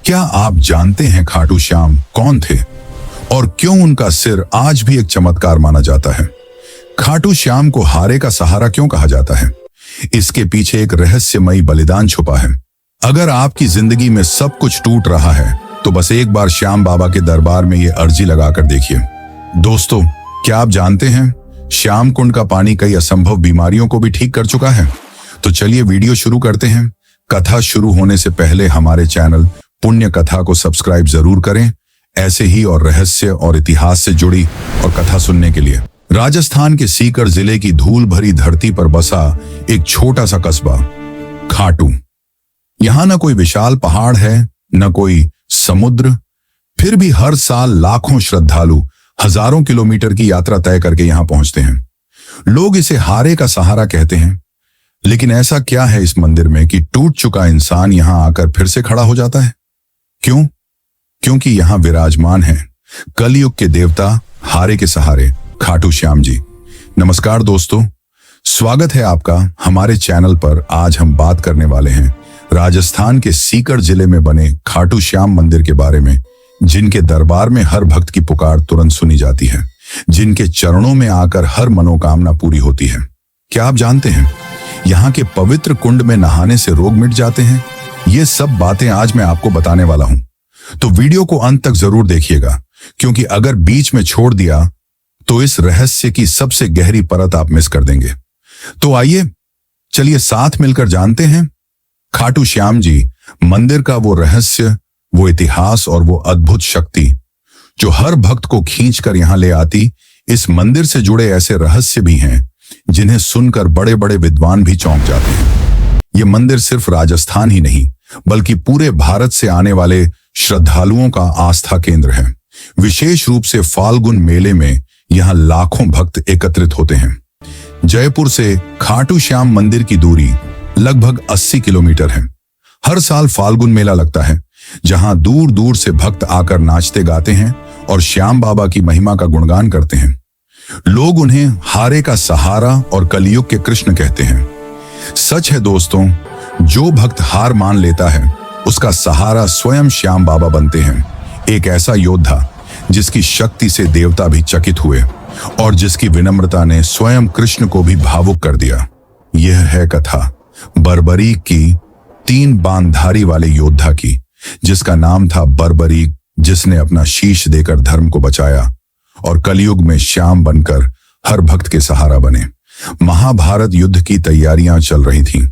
क्या आप जानते हैं खाटू श्याम कौन थे और क्यों उनका सिर आज भी एक चमत्कार माना जाता है? खाटू श्याम को हारे का सहारा क्यों कहा जाता है? इसके पीछे एक रहस्यमयी बलिदान छुपा है। अगर आपकी जिंदगी में सब कुछ टूट रहा है तो बस एक बार श्याम बाबा के दरबार में ये अर्जी लगाकर देखिए। दोस्तों, क्या आप जानते हैं श्याम कुंड का पानी कई असंभव बीमारियों को भी ठीक कर चुका है? तो चलिए वीडियो शुरू करते हैं। कथा शुरू होने से पहले हमारे चैनल पुण्य कथा को सब्सक्राइब जरूर करें, ऐसे ही और रहस्य और इतिहास से जुड़ी और कथा सुनने के लिए। राजस्थान के सीकर जिले की धूल भरी धरती पर बसा एक छोटा सा कस्बा खाटू। यहां न कोई विशाल पहाड़ है, न कोई समुद्र, फिर भी हर साल लाखों श्रद्धालु हजारों किलोमीटर की यात्रा तय करके यहां पहुंचते हैं। लोग इसे हारे का सहारा कहते हैं, लेकिन ऐसा क्या है इस मंदिर में कि टूट चुका इंसान यहां आकर फिर से खड़ा हो जाता है? क्यों? क्योंकि यहां विराजमान है कलयुग के देवता हारे के सहारे खाटू श्याम जी। नमस्कार दोस्तों, स्वागत है आपका हमारे चैनल पर। आज हम बात करने वाले हैं राजस्थान के सीकर जिले में बने खाटू श्याम मंदिर के बारे में, जिनके दरबार में हर भक्त की पुकार तुरंत सुनी जाती है, जिनके चरणों में आकर हर मनोकामना पूरी होती है। क्या आप जानते हैं यहाँ के पवित्र कुंड में नहाने से रोग मिट जाते हैं? ये सब बातें आज मैं आपको बताने वाला हूं, तो वीडियो को अंत तक जरूर देखिएगा, क्योंकि अगर बीच में छोड़ दिया तो इस रहस्य की सबसे गहरी परत आप मिस कर देंगे। तो आइए चलिए साथ मिलकर जानते हैं खाटू श्याम जी मंदिर का वो रहस्य, वो इतिहास और वो अद्भुत शक्ति जो हर भक्त को खींचकर यहां ले आती। इस मंदिर से जुड़े ऐसे रहस्य भी हैं जिन्हें सुनकर बड़े बड़े विद्वान भी चौंक जाते हैं। ये मंदिर सिर्फ राजस्थान ही नहीं, बल्कि पूरे भारत से आने वाले श्रद्धालुओं का आस्था केंद्र है। विशेष रूप से फाल्गुन मेले में यहां लाखों भक्त एकत्रित होते हैं। जयपुर से खाटू श्याम मंदिर की दूरी लगभग 80 किलोमीटर है। हर साल फाल्गुन मेला लगता है, जहां दूर दूर से भक्त आकर नाचते गाते हैं और श्याम बाबा की महिमा का गुणगान करते हैं। लोग उन्हें हारे का सहारा और कलयुग के कृष्ण कहते हैं। सच है दोस्तों, जो भक्त हार मान लेता है उसका सहारा स्वयं श्याम बाबा बनते हैं। एक ऐसा योद्धा जिसकी शक्ति से देवता भी चकित हुए और जिसकी विनम्रता ने स्वयं कृष्ण को भी भावुक कर दिया। यह है कथा बर्बरीक की, 3 बाणधारी वाले योद्धा की, जिसका नाम था बर्बरीक, जिसने अपना शीश देकर धर्म को बचाया और कलयुग में श्याम बनकर हर भक्त के सहारा बने। महाभारत युद्ध की तैयारियां चल रही थीं।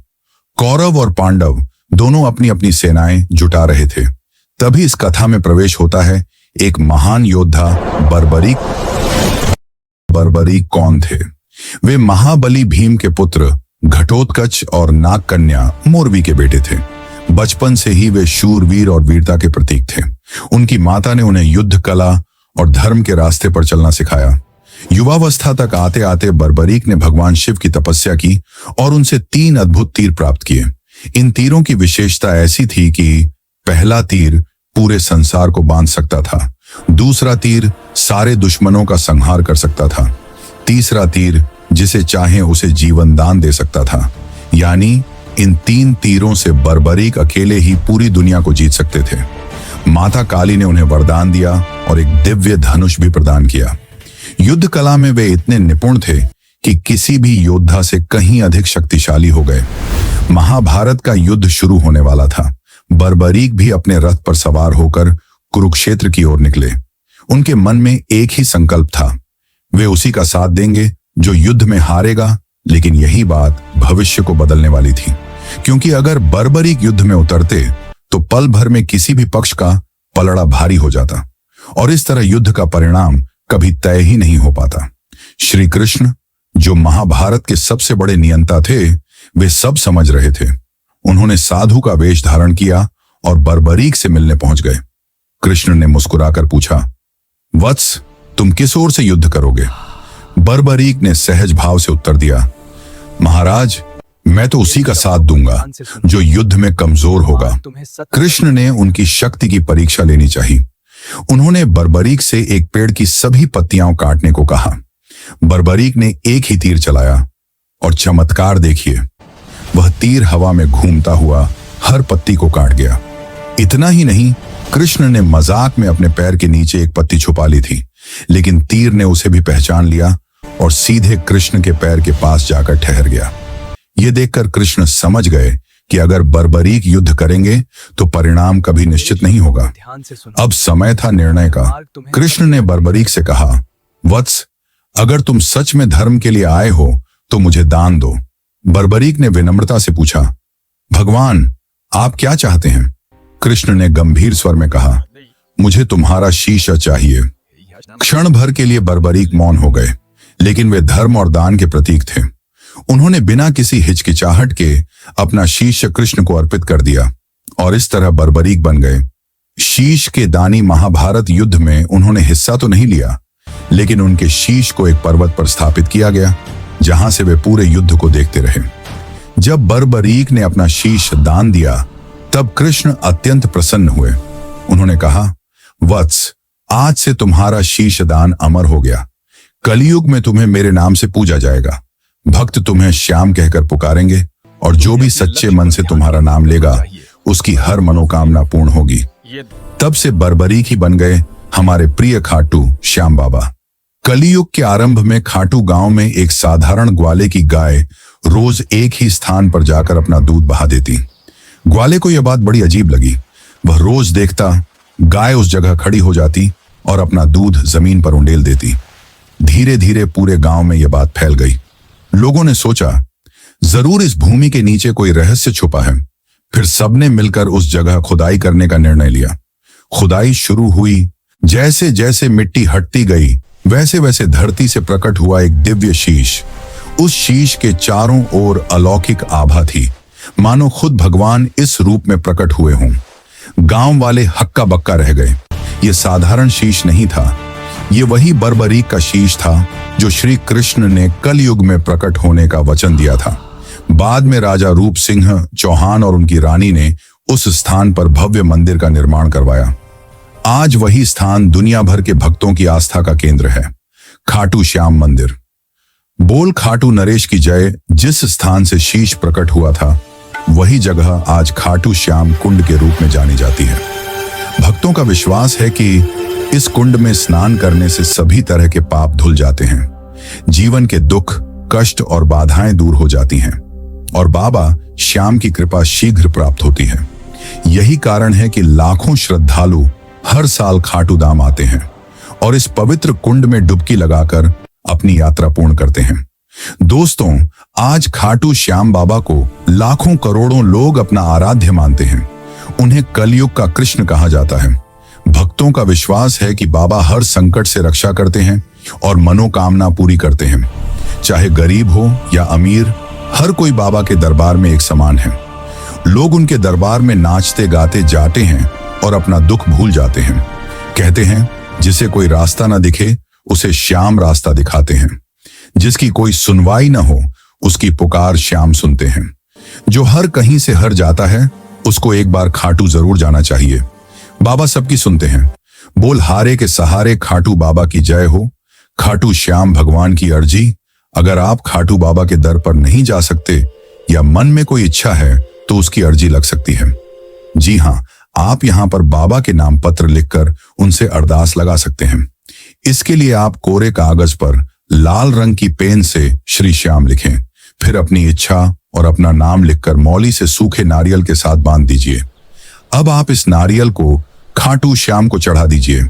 कौरव और पांडव दोनों अपनी अपनी सेनाएं जुटा रहे थे। तभी इस कथा में प्रवेश होता है एक महान योद्धा बर्बरीक। बर्बरीक कौन थे? वे महाबली भीम के पुत्र घटोत्कच और नाग कन्या मोरवी के बेटे थे। बचपन से ही वे शूरवीर और वीरता के प्रतीक थे। उनकी माता ने उन्हें युद्ध कला और धर्म के रास्ते पर चलना सिखाया। युवावस्था तक आते आते बर्बरीक ने भगवान शिव की तपस्या की और उनसे 3 अद्भुत तीर प्राप्त किए। इन तीरों की विशेषता ऐसी थी कि पहला तीर पूरे संसार को बांध सकता था, दूसरा तीर सारे दुश्मनों का संहार कर सकता था, तीसरा तीर जिसे चाहे उसे जीवन दान दे सकता था। यानी इन 3 तीरों से बर्बरीक अकेले ही पूरी दुनिया को जीत सकते थे। माता काली ने उन्हें वरदान दिया और एक दिव्य धनुष भी प्रदान किया। युद्ध कला में वे इतने निपुण थे कि किसी भी योद्धा से कहीं अधिक शक्तिशाली हो गए। महाभारत का युद्ध शुरू होने वाला था। बर्बरीक भी अपने रथ पर सवार होकर कुरुक्षेत्र की ओर निकले। उनके मन में एक ही संकल्प था, वे उसी का साथ देंगे जो युद्ध में हारेगा। लेकिन यही बात भविष्य को बदलने वाली थी, क्योंकि अगर बर्बरीक युद्ध में उतरते तो पल भर में किसी भी पक्ष का पलड़ा भारी हो जाता और इस तरह युद्ध का परिणाम कभी तय ही नहीं हो पाता। श्री कृष्ण, जो महाभारत के सबसे बड़े नियंता थे, वे सब समझ रहे थे। उन्होंने साधु का वेश धारण किया और बर्बरीक से मिलने पहुंच गए। कृष्ण ने मुस्कुराकर पूछा, वत्स, तुम किस ओर से युद्ध करोगे? बर्बरीक ने सहज भाव से उत्तर दिया, महाराज, मैं तो उसी का साथ दूंगा जो युद्ध में कमजोर होगा। कृष्ण ने उनकी शक्ति की परीक्षा लेनी चाहिए। उन्होंने बर्बरीक से एक पेड़ की सभी पत्तियां काटने को कहा। बर्बरीक ने एक ही तीर चलाया और चमत्कार देखिए, वह तीर हवा में घूमता हुआ हर पत्ती को काट गया। इतना ही नहीं, कृष्ण ने मजाक में अपने पैर के नीचे एक पत्ती छुपा ली थी, लेकिन तीर ने उसे भी पहचान लिया और सीधे कृष्ण के पैर के पास जाकर ठहर गया। ये देखकर कृष्ण समझ गए कि अगर बर्बरीक युद्ध करेंगे तो परिणाम कभी निश्चित नहीं होगा। अब समय था निर्णय का। कृष्ण ने बर्बरीक से कहा, वत्स, अगर तुम सच में धर्म के लिए आए हो तो मुझे दान दो। बर्बरीक ने विनम्रता से पूछा, भगवान, आप क्या चाहते हैं? कृष्ण ने गंभीर स्वर में कहा, मुझे तुम्हारा शीश चाहिए। क्षण भर के लिए बर्बरीक मौन हो गए, लेकिन वे धर्म और दान के प्रतीक थे। उन्होंने बिना किसी हिचकिचाहट के अपना शीश कृष्ण को अर्पित कर दिया और इस तरह बर्बरीक बन गए। शीश के दानी महाभारत युद्ध में उन्होंने हिस्सा तो नहीं लिया, लेकिन उनके शीश को एक पर्वत पर स्थापित किया गया, जहां से वे पूरे युद्ध को देखते रहे। जब बर्बरीक ने अपना शीश दान दिया, तब कृष्ण अत्यंत प्रसन्न हुए। उन्होंने कहा, वत्स, आज से तुम्हारा शीश दान अमर हो गया। कलयुग में तुम्हें मेरे नाम से पूजा जाएगा। भक्त तुम्हें श्याम कहकर पुकारेंगे और जो भी सच्चे मन से तुम्हारा नाम लेगा, उसकी हर मनोकामना पूर्ण होगी। तब से बर्बरीक ही बन गए हमारे प्रिय खाटू श्याम बाबा। कलयुग के आरंभ में खाटू गांव में एक साधारण ग्वाले की गाय रोज एक ही स्थान पर जाकर अपना दूध बहा देती। ग्वाले को यह बात बड़ी अजीब लगी। वह रोज देखता, गाय उस जगह खड़ी हो जाती और अपना दूध जमीन पर उंडेल देती। धीरे धीरे पूरे गांव में यह बात फैल गई। लोगों ने सोचा, जरूर इस भूमि के नीचे कोई रहस्य छुपा है। फिर सबने मिलकर उस जगह खुदाई करने का निर्णय लिया। खुदाई शुरू हुई। जैसे जैसे मिट्टी हटती गई, वैसे वैसे धरती से प्रकट हुआ एक दिव्य शीश। उस शीश के चारों ओर अलौकिक आभा थी, मानो खुद भगवान इस रूप में प्रकट हुए हों। गांव वाले हक्का बक्का रह गए। ये साधारण शीश नहीं था, ये वही बर्बरीक का शीश था जो श्री कृष्ण ने कलयुग में प्रकट होने का वचन दिया था। बाद में राजा रूप सिंह चौहान और उनकी रानी ने उस स्थान पर भव्य मंदिर का निर्माण करवाया। आज वही स्थान दुनिया भर के भक्तों की आस्था का केंद्र है, खाटू श्याम मंदिर। बोल खाटू नरेश की जय। जिस स्थान से शीश प्रकट हुआ था, वही जगह आज खाटू श्याम कुंड के रूप में जानी जाती है। भक्तों का विश्वास है कि इस कुंड में स्नान करने से सभी तरह के पाप धुल जाते हैं, जीवन के दुख, कष्ट और बाधाएं दूर हो जाती हैं और बाबा श्याम की कृपा शीघ्र प्राप्त होती है। यही कारण है कि लाखों श्रद्धालु हर साल खाटू धाम आते हैं और इस पवित्र कुंड में डुबकी लगाकर अपनी यात्रा पूर्ण करते हैं। दोस्तों, आज खाटू श्याम बाबा को लाखों करोड़ों लोग अपना आराध्य मानते हैं। उन्हें कलयुग का कृष्ण कहा जाता है। भक्तों का विश्वास है कि बाबा हर संकट से रक्षा करते हैं और मनोकामना पूरी करते हैं। चाहे गरीब हो या अमीर, हर कोई बाबा के दरबार में एक समान है। लोग उनके दरबार में नाचते गाते जाते हैं और अपना दुख भूल जाते हैं। कहते हैं, जिसे कोई रास्ता ना दिखे, उसे श्याम रास्ता दिखाते हैं। जिसकी कोई सुनवाई ना हो, उसकी पुकार श्याम सुनते हैं। जो हर कहीं से हर जाता है, उसको एक बार खाटू जरूर जाना चाहिए। बाबा सबकी सुनते हैं। बोल हारे के सहारे खाटू बाबा की जय हो। खाटू श्याम भगवान की अर्जी। अगर आप खाटू बाबा के दर पर नहीं जा सकते या मन में कोई इच्छा है, तो उसकी अर्जी लग सकती है। जी हाँ, आप यहाँ पर बाबा के नाम पत्र लिखकर उनसे अरदास लगा सकते हैं। इसके लिए आप कोरे कागज पर लाल रंग की पेन से श्री श्याम लिखें। फिर अपनी इच्छा और अपना नाम लिखकर मौली से सूखे नारियल के साथ बांध दीजिए। अब आप इस नारियल को खाटू श्याम को चढ़ा दीजिए।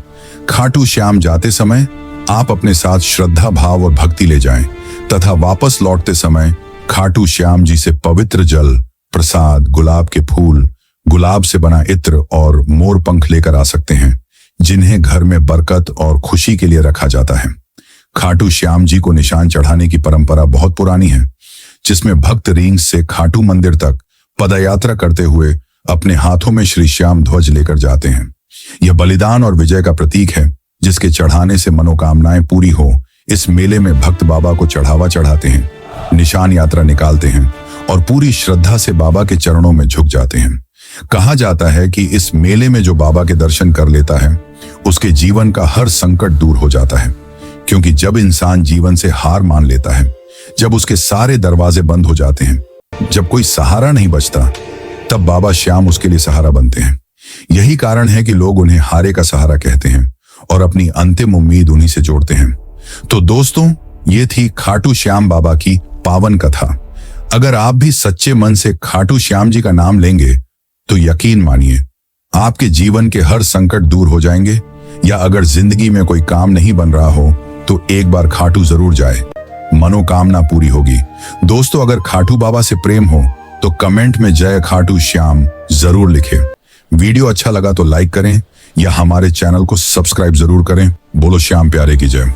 खाटू श्याम जाते समय आप अपने साथ श्रद्धा भाव और भक्ति ले जाएं तथा वापस लौटते समय खाटू श्याम जी से पवित्र जल, प्रसाद, गुलाब के फूल, गुलाब से बना इत्र और मोर पंख लेकर आ सकते हैं, जिन्हें घर में बरकत और खुशी के लिए रखा जाता है। खाटू श्याम जी को निशान चढ़ाने की परंपरा बहुत पुरानी है, जिसमें भक्त रींग से खाटू मंदिर तक पदयात्रा करते हुए अपने हाथों में श्री श्याम ध्वज लेकर जाते हैं। यह बलिदान और विजय का प्रतीक है, जिसके चढ़ाने से मनोकामनाएं पूरी हो। इस मेले में भक्त बाबा को चढ़ावा चढ़ाते हैं, निशान यात्रा निकालते हैं और पूरी श्रद्धा से बाबा के चरणों में झुक जाते हैं। कहा जाता है कि इस मेले में जो बाबा के दर्शन कर लेता है, उसके जीवन का हर संकट दूर हो जाता है, क्योंकि जब इंसान जीवन से हार मान लेता है, जब उसके सारे दरवाजे बंद हो जाते हैं, जब कोई सहारा नहीं बचता, तब बाबा श्याम उसके लिए सहारा बनते हैं। यही कारण है कि लोग उन्हें हारे का सहारा कहते हैं और अपनी अंतिम उम्मीद उन्हीं से जोड़ते हैं। तो दोस्तों, ये थी खाटू श्याम बाबा की पावन कथा। अगर आप भी सच्चे मन से खाटू श्याम जी का नाम लेंगे तो यकीन मानिए आपके जीवन के हर संकट दूर हो जाएंगे। या अगर जिंदगी में कोई काम नहीं बन रहा हो तो एक बार खाटू जरूर जाए, मनोकामना पूरी होगी। दोस्तों, अगर खाटू बाबा से प्रेम हो तो कमेंट में जय खाटू श्याम जरूर लिखें। वीडियो अच्छा लगा तो लाइक करें या हमारे चैनल को सब्सक्राइब जरूर करें। बोलो श्याम प्यारे की जय।